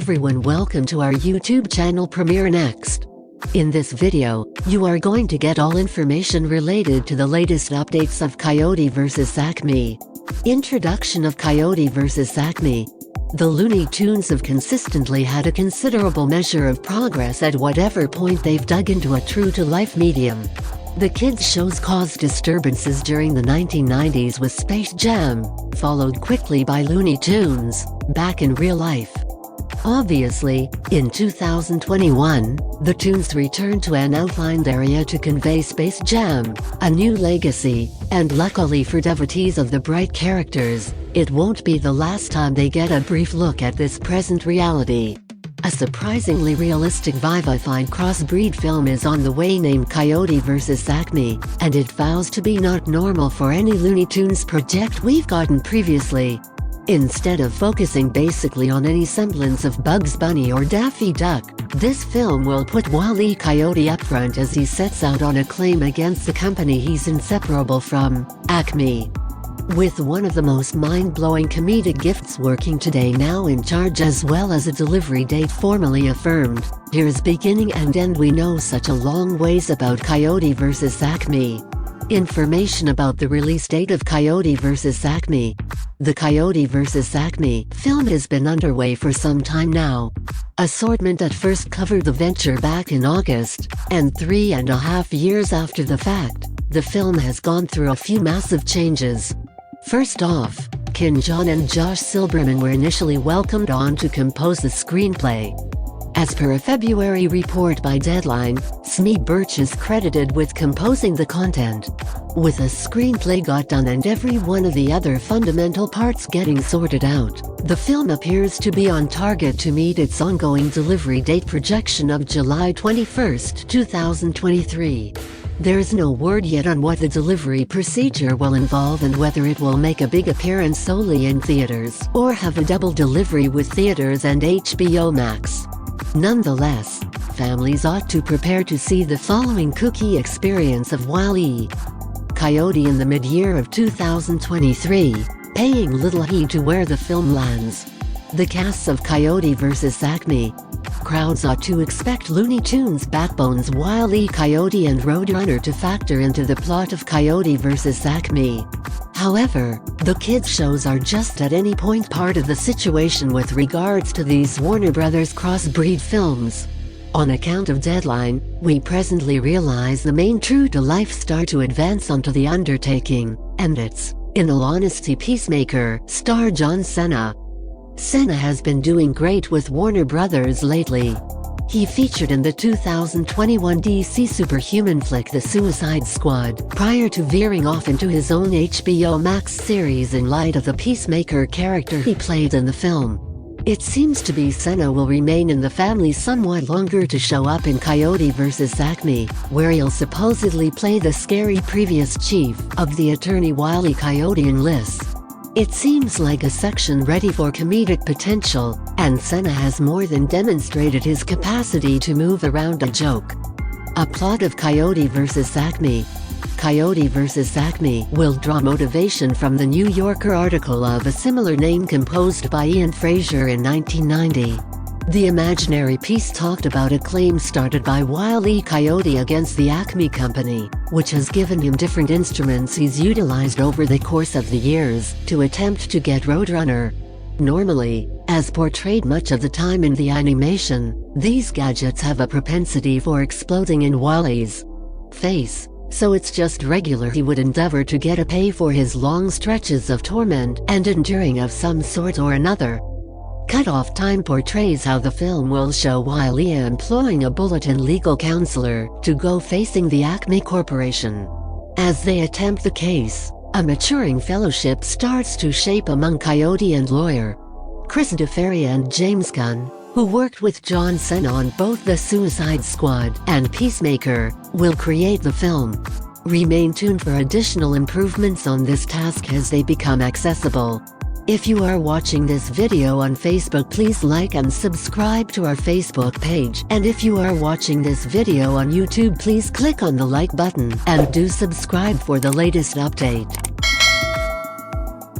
everyone, welcome to our YouTube channel Premiere Next. In this video, you are going to get all information related to the latest updates of Coyote vs. Acme. Introduction of Coyote vs. Acme. The Looney Tunes have consistently had a considerable measure of progress at whatever point they've dug into a true-to-life medium. The kids' shows caused disturbances during the 1990s with Space Jam, followed quickly by Looney Tunes, back in real life. Obviously, in 2021, the Tunes returned to an outlined area to convey Space Jam, a new legacy, and luckily for devotees of the bright characters, it won't be the last time they get a brief look at this present reality. A surprisingly realistic vivifying crossbreed film is on the way named Coyote vs. Acme, and it vows to be not normal for any Looney Tunes project we've gotten previously. Instead of focusing basically on any semblance of Bugs Bunny or Daffy Duck, this film will put Wile E. Coyote up front as he sets out on a claim against the company he's inseparable from, Acme. With one of the most mind-blowing comedic gifts working today now in charge as well as a delivery date formally affirmed, here's beginning and end. We know such a long ways about Coyote vs. Acme. Information about the release date of Coyote vs. Acme. The Coyote vs. Acme film has been underway for some time now. Assortment at first covered the venture back in August, and 3.5 years after the fact, the film has gone through a few massive changes. First off, Ken Jeong and Josh Silberman were initially welcomed on to compose the screenplay. As per a February report by Deadline, Smee Birch is credited with composing the content. With a screenplay got done and every one of the other fundamental parts getting sorted out, the film appears to be on target to meet its ongoing delivery date projection of July 21, 2023. There's no word yet on what the delivery procedure will involve and whether it will make a big appearance solely in theaters or have a double delivery with theaters and HBO Max. Nonetheless, families ought to prepare to see the following kooky experience of Wile E. Coyote in the mid-year of 2023, paying little heed to where the film lands. The casts of Coyote vs. Acme. Crowds ought to expect Looney Tunes backbones Wile E. Coyote and Roadrunner to factor into the plot of Coyote vs. Acme. However, the kids' shows are just at any point part of the situation with regards to these Warner Brothers crossbreed films. On account of Deadline, we presently realize the main true-to-life star to advance onto the undertaking, and it's, in all honesty, Peacemaker star John Cena. Cena has been doing great with Warner Brothers lately. He featured in the 2021 DC superhuman flick The Suicide Squad, prior to veering off into his own HBO Max series in light of the Peacemaker character he played in the film. It seems to be Cena will remain in the family somewhat longer to show up in Coyote vs. Acme, where he'll supposedly play the scary previous chief of the attorney Wile E. Coyote enlists. It seems like a section ready for comedic potential, and Cena has more than demonstrated his capacity to move around a joke. A plot of Coyote vs. Acme. Coyote vs. Acme will draw motivation from the New Yorker article of a similar name composed by Ian Fraser in 1990. The imaginary piece talked about a claim started by Wile E. Coyote against the Acme company, which has given him different instruments he's utilized over the course of the years to attempt to get Roadrunner. Normally, as portrayed much of the time in the animation, these gadgets have a propensity for exploding in Wile E's face, so it's just regular he would endeavor to get a pay for his long stretches of torment and enduring of some sort or another. Cut-off time portrays how the film will show Wile E. employing a bulletin legal counselor to go facing the Acme Corporation. As they attempt the case, a maturing fellowship starts to shape among Coyote and lawyer Chris DeFaria and James Gunn, who worked with John Cena on both The Suicide Squad and Peacemaker, will create the film. Remain tuned for additional improvements on this task as they become accessible. If you are watching this video on Facebook, please like and subscribe to our Facebook page, and if you are watching this video on YouTube, please click on the like button and do subscribe for the latest update.